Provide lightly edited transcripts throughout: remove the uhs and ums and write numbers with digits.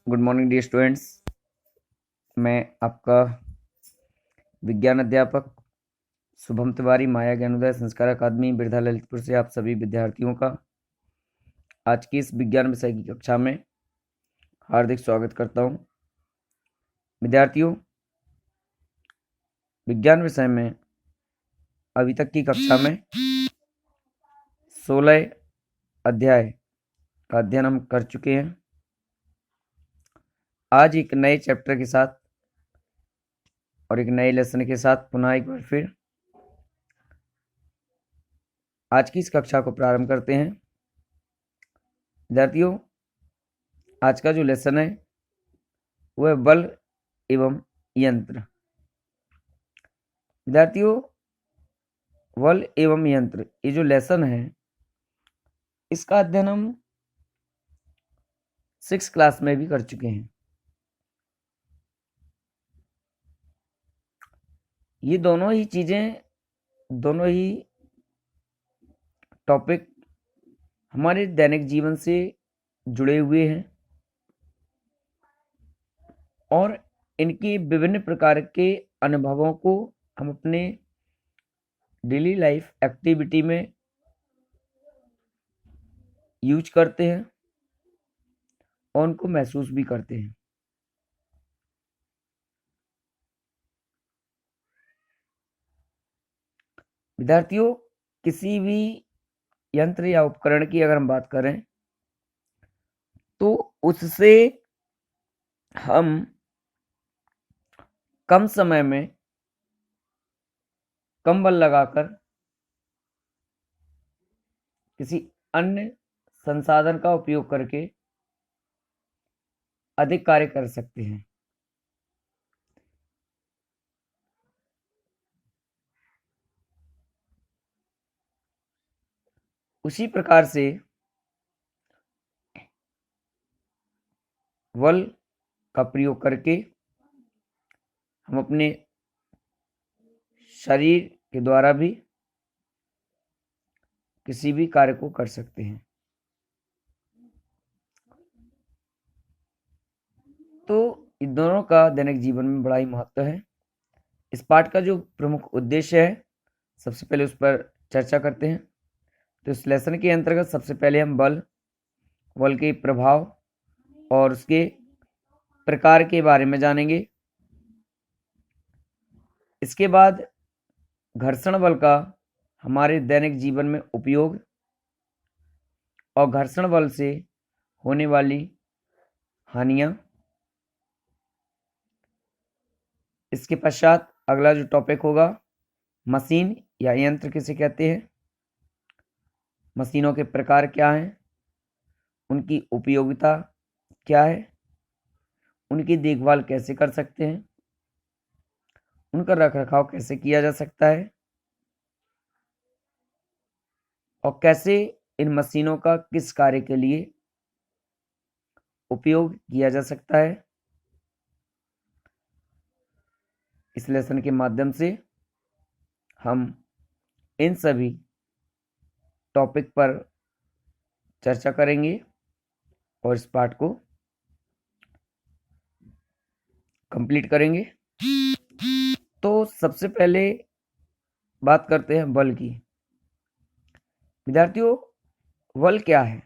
Good morning dear students. मैं आपका विज्ञान अध्यापक शुभम तिवारी, माया ज्ञानोदय संस्कार अकादमी बिरधा ललितपुर से आप सभी विद्यार्थियों का आज की इस विज्ञान विषय की कक्षा में हार्दिक स्वागत करता हूं। विद्यार्थियों, विज्ञान विषय में अभी तक की कक्षा में 16 अध्याय का अध्ययन हम कर चुके हैं। आज एक नए चैप्टर के साथ और एक नए लेसन के साथ पुनः एक बार फिर आज की इस कक्षा को प्रारंभ करते हैं। विद्यार्थियों, आज का जो लेसन है वह बल एवं यंत्र। विद्यार्थियों, बल एवं यंत्र ये जो लेसन है इसका अध्ययन हम 6 क्लास में भी कर चुके हैं। ये दोनों ही चीजें, दोनों ही टॉपिक हमारे दैनिक जीवन से जुड़े हुए हैं और इनकी विभिन्न प्रकार के अनुभवों को हम अपने डेली लाइफ एक्टिविटी में यूज करते हैं और उनको महसूस भी करते हैं। विद्यार्थियों, किसी भी यंत्र या उपकरण की अगर हम बात करें तो उससे हम कम समय में कम बल लगाकर किसी अन्य संसाधन का उपयोग करके अधिक कार्य कर सकते हैं। उसी प्रकार से बल का प्रयोग करके हम अपने शरीर के द्वारा भी किसी भी कार्य को कर सकते हैं। तो इन दोनों का दैनिक जीवन में बड़ा ही महत्व है। इस पाठ का जो प्रमुख उद्देश्य है सबसे पहले उस पर चर्चा करते हैं। तो इस लेसन के अंतर्गत सबसे पहले हम बल के प्रभाव और उसके प्रकार के बारे में जानेंगे। इसके बाद घर्षण बल का हमारे दैनिक जीवन में उपयोग और घर्षण बल से होने वाली हानियां। इसके पश्चात अगला जो टॉपिक होगा, मशीन या यंत्र किसे कहते हैं, मशीनों के प्रकार क्या हैं, उनकी उपयोगिता क्या है, उनकी देखभाल कैसे कर सकते हैं, उनका रखरखाव कैसे किया जा सकता है और कैसे इन मशीनों का किस कार्य के लिए उपयोग किया जा सकता है। इस लेसन के माध्यम से हम इन सभी टॉपिक पर चर्चा करेंगे और इस पाठ को कंप्लीट करेंगे। तो सबसे पहले बात करते हैं बल की। विद्यार्थियों, बल क्या है?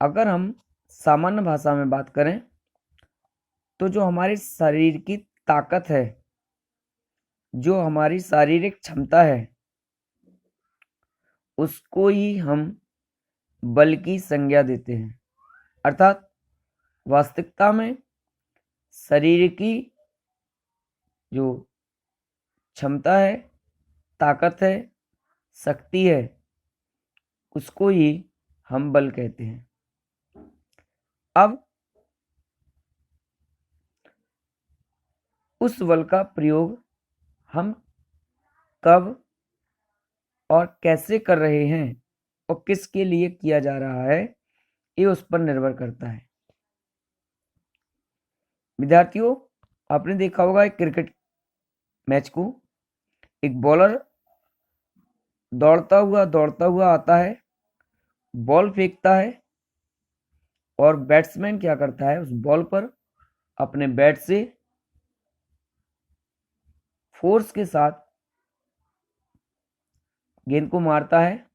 अगर हम सामान्य भाषा में बात करें तो जो हमारे शरीर की ताकत है, जो हमारी शारीरिक क्षमता है, उसको ही हम बल की संज्ञा देते हैं। अर्थात वास्तविकता में शरीर की जो क्षमता है, ताकत है, शक्ति है, उसको ही हम बल कहते हैं। अब उस बल का प्रयोग हम कब और कैसे कर रहे हैं और किसके लिए किया जा रहा है, ये उस पर निर्भर करता है। विद्यार्थियों, आपने देखा होगा एक क्रिकेट मैच को, एक बॉलर दौड़ता हुआ आता है, बॉल फेंकता है और बैट्समैन क्या करता है, उस बॉल पर अपने बैट से फोर्स के साथ गेंद को मारता है।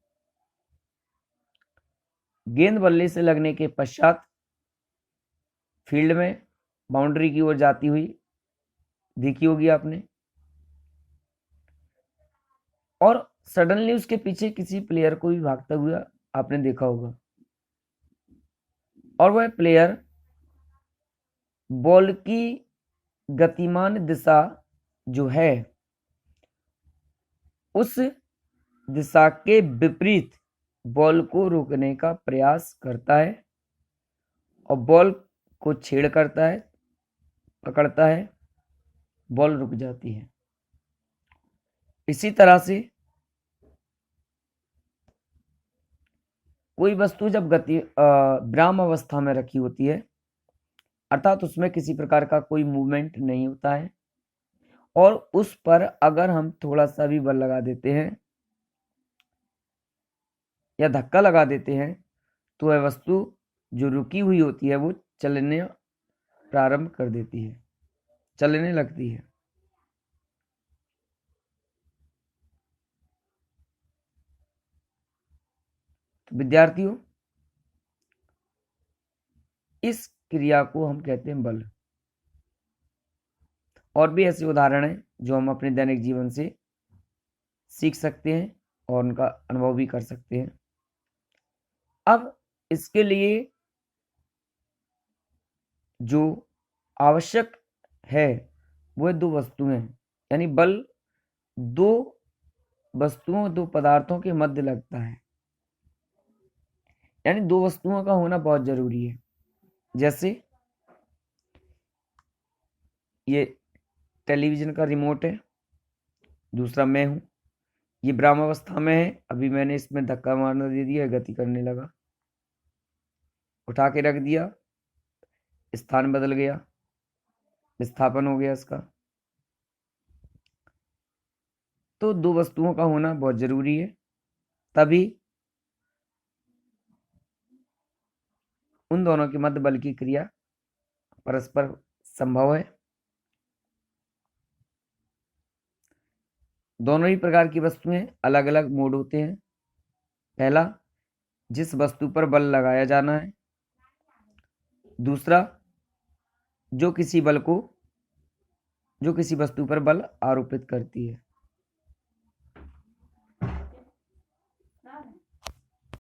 गेंद बल्ले से लगने के पश्चात फील्ड में बाउंड्री की ओर जाती हुई देखी होगी आपने, और सडनली उसके पीछे किसी प्लेयर को भी भागता हुआ आपने देखा होगा, और वह प्लेयर बॉल की गतिमान दिशा जो है उस दिशा के विपरीत बॉल को रोकने का प्रयास करता है और बॉल को छेड़ करता है, पकड़ता है, बॉल रुक जाती है। इसी तरह से कोई वस्तु जब विराम अवस्था में रखी होती है, अर्थात उसमें किसी प्रकार का कोई मूवमेंट नहीं होता है, और उस पर अगर हम थोड़ा सा भी बल लगा देते हैं या धक्का लगा देते हैं तो वह वस्तु जो रुकी हुई होती है वो चलने प्रारंभ कर देती है, चलने लगती है। तो विद्यार्थियों, इस क्रिया को हम कहते हैं बल। और भी ऐसे उदाहरण हैं जो हम अपने दैनिक जीवन से सीख सकते हैं और उनका अनुभव भी कर सकते हैं। अब इसके लिए जो आवश्यक है वह दो वस्तुएं हैं, यानी बल दो वस्तुओं, दो पदार्थों के मध्य लगता है, यानी दो वस्तुओं का होना बहुत जरूरी है। जैसे ये टेलीविजन का रिमोट है, दूसरा मैं हूं, ये विरामावस्था में है, अभी मैंने इसमें धक्का मारना दे दिया, गति करने लगा, उठा के रख दिया, स्थान बदल गया, विस्थापन हो गया इसका। तो दो वस्तुओं का होना बहुत जरूरी है, तभी उन दोनों के मध्य बल की क्रिया परस्पर संभव है। दोनों ही प्रकार की वस्तुएं अलग अलग मोड होते हैं। पहला, जिस वस्तु पर बल लगाया जाना है। दूसरा, जो किसी वस्तु पर बल आरोपित करती है।